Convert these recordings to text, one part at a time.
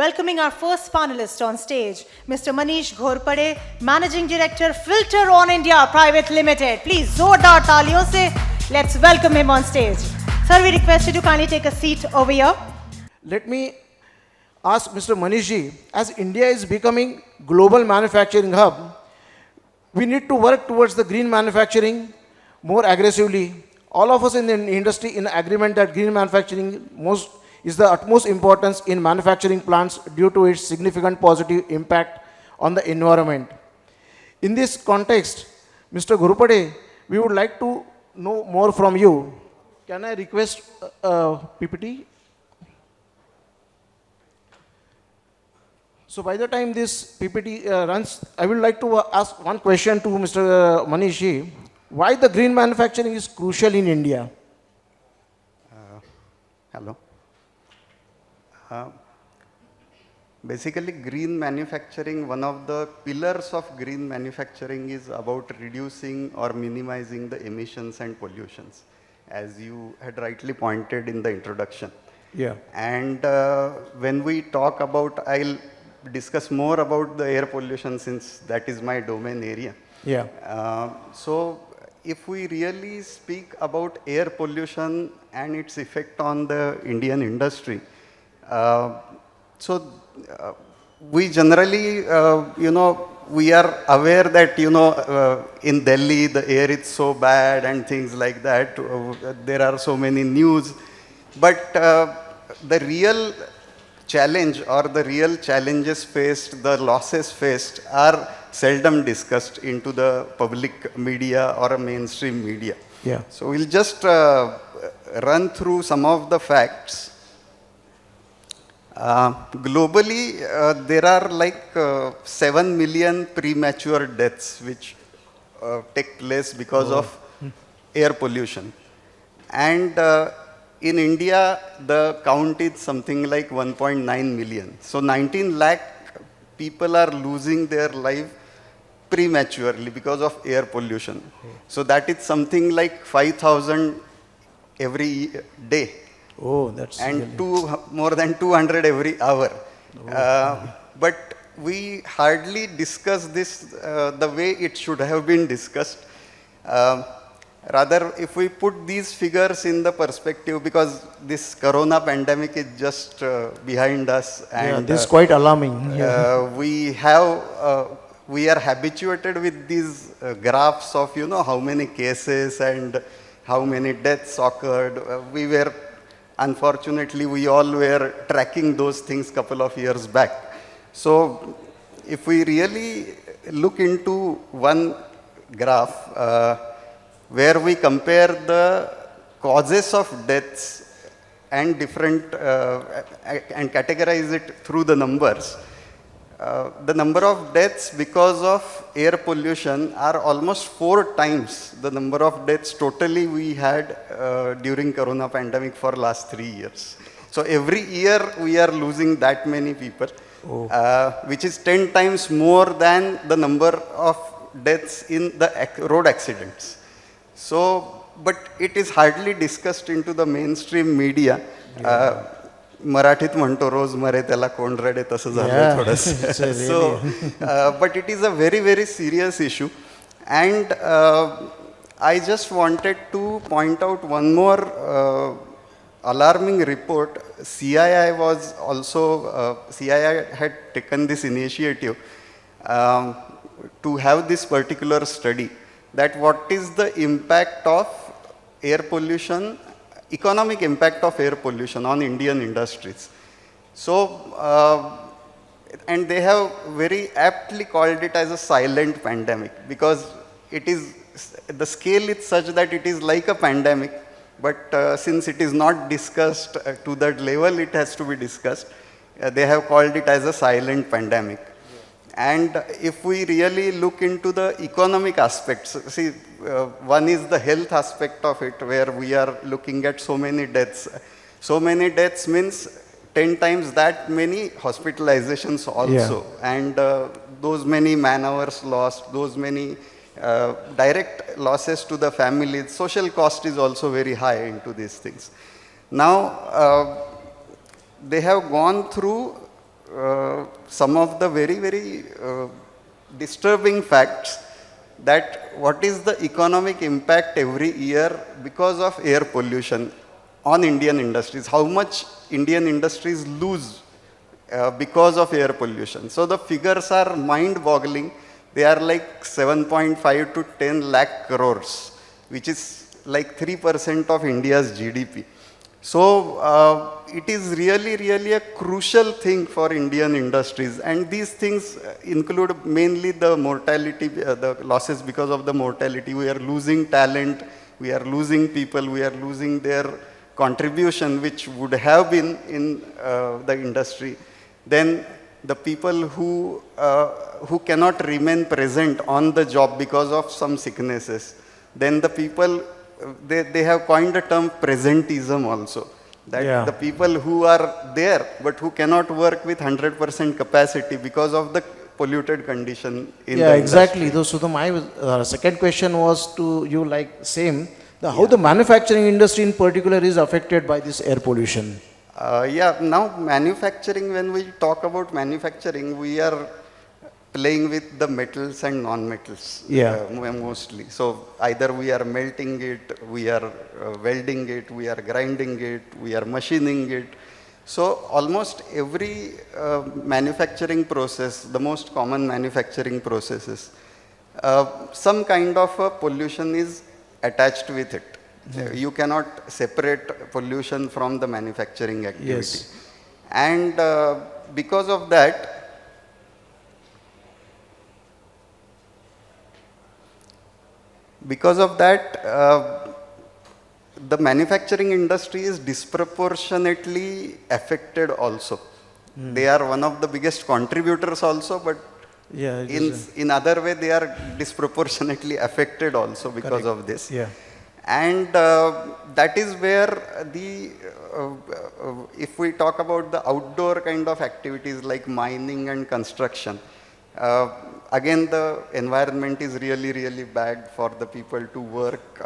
welcoming our first panelist on stage, Mr. Manish Ghorpade, Managing Director, FilterON India Private Limited. Please, zordar taaliyon se, let's welcome him on stage. Sir, we request you to kindly take a seat over here. Let me ask Mr. Manishji, as India is becoming global manufacturing hub, we need to work towards the green manufacturing more aggressively. All of us in the industry in agreement that green manufacturing is the utmost importance in manufacturing plants due to its significant positive impact on the environment. In this context, Mr. Ghorpade, we would like to know more from you. Can I request PPT? So by the time this PPT runs, I would like to ask one question to Mr. Manish. Why the green manufacturing is crucial in India? Hello. Basically, green manufacturing, one of the pillars of green manufacturing is about reducing or minimizing the emissions and pollutions, as you had rightly pointed in the introduction. Yeah. And when we talk about, I'll discuss more about the air pollution since that is my domain area. Yeah. So if we really speak about air pollution and its effect on the Indian industry, we generally, we are aware that, in Delhi, the air is so bad and things like that. There are so many news. But the real challenge or the real challenges faced, the losses faced are seldom discussed into the public media or a mainstream media. Yeah. So we'll just run through some of the facts. Globally, there are like 7 million premature deaths which take place because of air pollution. And in India, the count is something like 1.9 million. So 19 lakh people are losing their life prematurely because of air pollution. So that is something like 5,000 every day. Oh, that's and really... more than 200 every hour. But we hardly discuss this the way it should have been discussed. Rather, if we put these figures in the perspective, because this corona pandemic is just behind us. And this is quite alarming. We are habituated with these graphs of, how many cases and how many deaths occurred. Unfortunately, we all were tracking those things couple of years back. So if we really look into one graph where we compare the causes of deaths and different and categorize it through the numbers, the number of deaths because of air pollution are almost 4 times the number of deaths totally we had during corona pandemic for last 3 years. So every year we are losing that many people, which is 10 times more than the number of deaths in the road accidents. So, but it is hardly discussed into the mainstream media. मराठीत म्हणतो रोज मरे त्याला कोण रडे तसं झालं थोडंसं. So, but it is a very, very serious issue. And I just wanted to point out one more alarming report. CII was also, CII had taken this initiative to have this particular study, that what is the impact of air pollution, economic impact of air pollution on Indian industries. So, and they have very aptly called it as a silent pandemic, because it is, the scale is such that it is like a pandemic, but since it is not discussed to that level, it has to be discussed. They have called it as a silent pandemic. And if we really look into the economic aspects, see, one is the health aspect of it, where we are looking at so many deaths. So many deaths means 10 times that many hospitalizations also. Yeah. And those many man hours lost, those many direct losses to the families. Social cost is also very high into these things. Now, they have gone through some of the very, very disturbing facts that what is the economic impact every year because of air pollution on Indian industries, how much Indian industries lose because of air pollution. So the figures are mind-boggling. They are like 7.5 to 10 lakh crores, which is like 3% of India's GDP. So it is really, really a crucial thing for Indian industries. And these things include mainly the mortality, the losses because of the mortality. We are losing talent, we are losing people, we are losing their contribution, which would have been in the industry. Then the people who cannot remain present on the job because of some sicknesses. Then the people, they have coined the term presentism also. That the people who are there but who cannot work with 100% capacity because of the polluted condition in the exactly. industry. So my second question was to you like same, how the manufacturing industry in particular is affected by this air pollution. Now manufacturing, when we talk about manufacturing, we are playing with the metals and non-metals mostly. So either we are melting it, we are welding it, we are grinding it, we are machining it. So almost every manufacturing process, the most common manufacturing processes, some kind of a pollution is attached with it. You cannot separate pollution from the manufacturing activity. Yes. And because of that, the manufacturing industry is disproportionately affected also. They are one of the biggest contributors also, but in other way they are disproportionately affected also because of this. And that is where if we talk about the outdoor kind of activities like mining and construction, again the environment is really, really bad for the people to work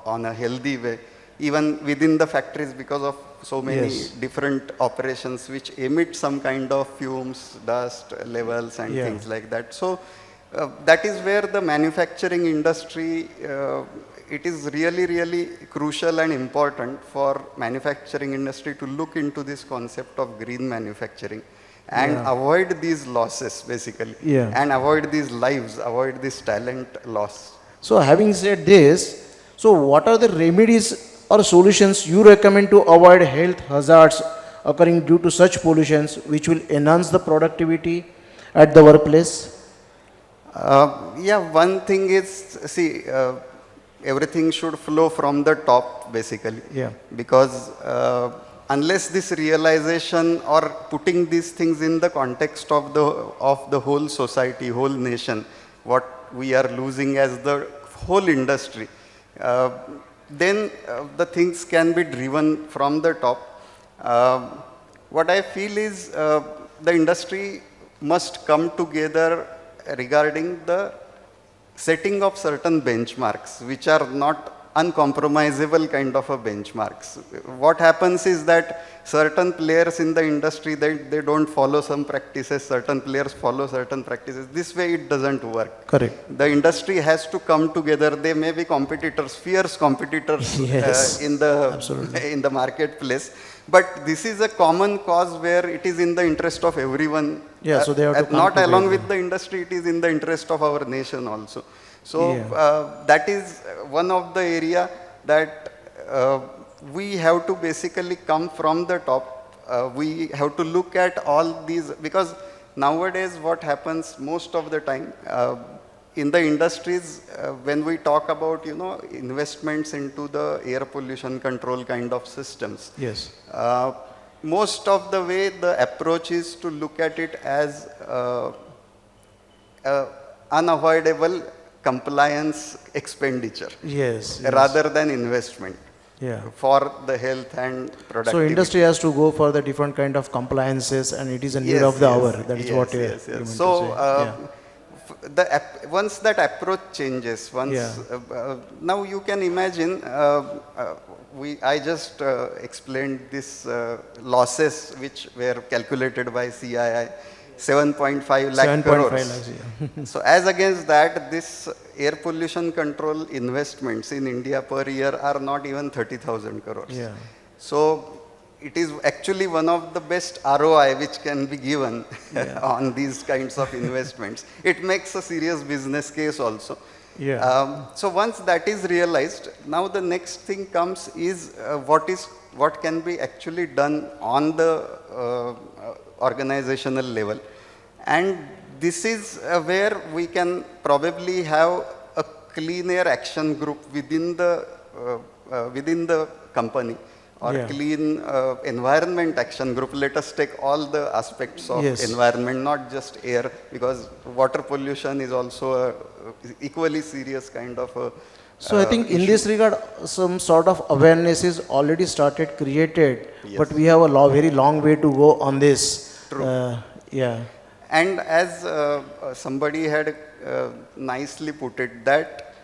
on a healthy way, even within the factories because of so many different operations which emit some kind of fumes, dust levels and things like that. So that is where the manufacturing industry, it is really, really crucial and important for manufacturing industry to look into this concept of green manufacturing and avoid these losses basically, and avoid these lives, avoid this talent loss. So having said this, so what are the remedies or solutions you recommend to avoid health hazards occurring due to such pollutions which will enhance the productivity at the workplace? One thing is, see, everything should flow from the top basically. Because unless this realization or putting these things in the context of the whole society, whole nation, what we are losing as the whole industry, then the things can be driven from the top. What I feel is the industry must come together regarding the setting of certain benchmarks which are not uncompromisable kind of a benchmarks. What happens is that certain players in the industry, they don't follow some practices, certain players follow certain practices. This way it doesn't work. Correct. The industry has to come together. They may be competitors, fierce competitors in the marketplace. But this is a common cause where it is in the interest of everyone. So they have to come not together. along with the industry, it is in the interest of our nation also. So that is one of the area that we have to basically come from the top. We have to look at all these, because nowadays what happens most of the time in the industries, when we talk about, investments into the air pollution control kind of systems, most of the way the approach is to look at it as unavoidable compliance expenditure rather than investment for the health and productivity. So industry has to go for the different kind of compliances and it is a need of the hour. That is what you meant to say. So once that approach changes, now you can imagine I just explained this losses which were calculated by CII, 7.5 lakh 7.5 crores. lakhs, yeah. So as against that, this air pollution control investments in India per year are not even 30,000 crores. Yeah. So it is actually one of the best ROI which can be given on these kinds of investments. It makes a serious business case also. Yeah. So once that is realized, now the next thing comes is what can be actually done on the organizational level, and this is where we can probably have a clean air action group within the company, or Yeah. clean environment action group. Let us take all the aspects of Yes. environment, not just air, because water pollution is also a equally serious kind of a So I think in this regard, some sort of awareness is already started created, but we have a very long way to go on this. True. Yeah. And as somebody had nicely put it, that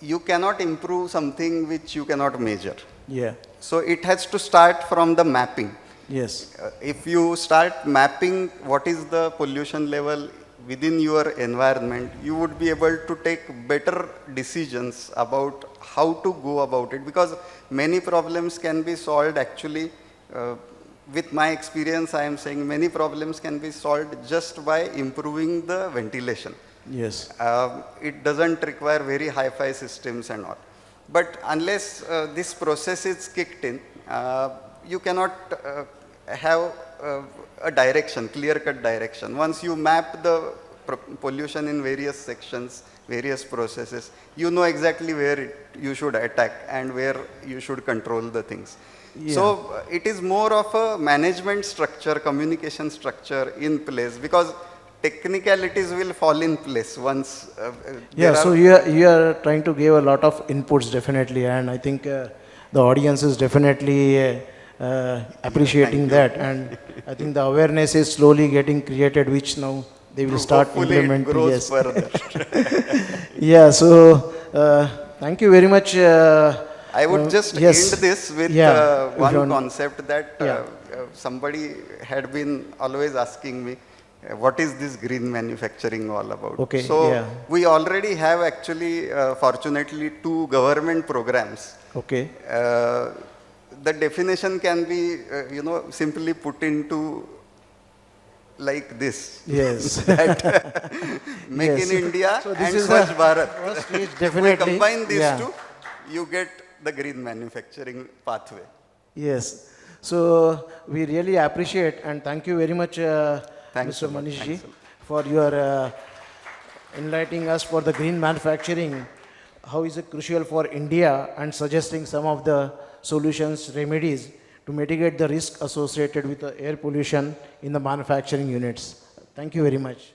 you cannot improve something which you cannot measure. Yeah. So it has to start from the mapping. Yes. If you start mapping what is the pollution level within your environment, you would be able to take better decisions about how to go about it, because many problems can be solved actually. With my experience, I am saying many problems can be solved just by improving the ventilation. Yes. It doesn't require very hi-fi systems and all. But unless this process is kicked in, you cannot have a direction, clear-cut direction. Once you map the pollution in various sections, various processes, you know exactly where you should attack and where you should control the things. Yeah. So it is more of a management structure, communication structure in place, because technicalities will fall in place once. Yeah, so you are trying to give a lot of inputs, definitely, and I think the audience is definitely appreciating that, and I think the awareness is slowly getting created, which now they will start Hopefully implementing. it grows Yes. further. Yeah, so thank you very much. I would just yes. end this with Yeah, one concept that Yeah. somebody had been always asking me, what is this green manufacturing all about? Okay, So yeah. we already have actually, fortunately, 2 government programs. Okay. The definition can be, simply put into like this. Yes. That Make Yes. in India So this and is Swachh the Bharat. first stage, If definitely. we combine these Yeah. two, you get the green manufacturing pathway. Yes. So we really appreciate and thank you very much, Thanks a Mr. lot. Manish ji, Thanks a lot. for your enlightening us for the green manufacturing, how is it crucial for India, and suggesting some of the solutions, remedies to mitigate the risk associated with the air pollution in the manufacturing units. Thank you very much.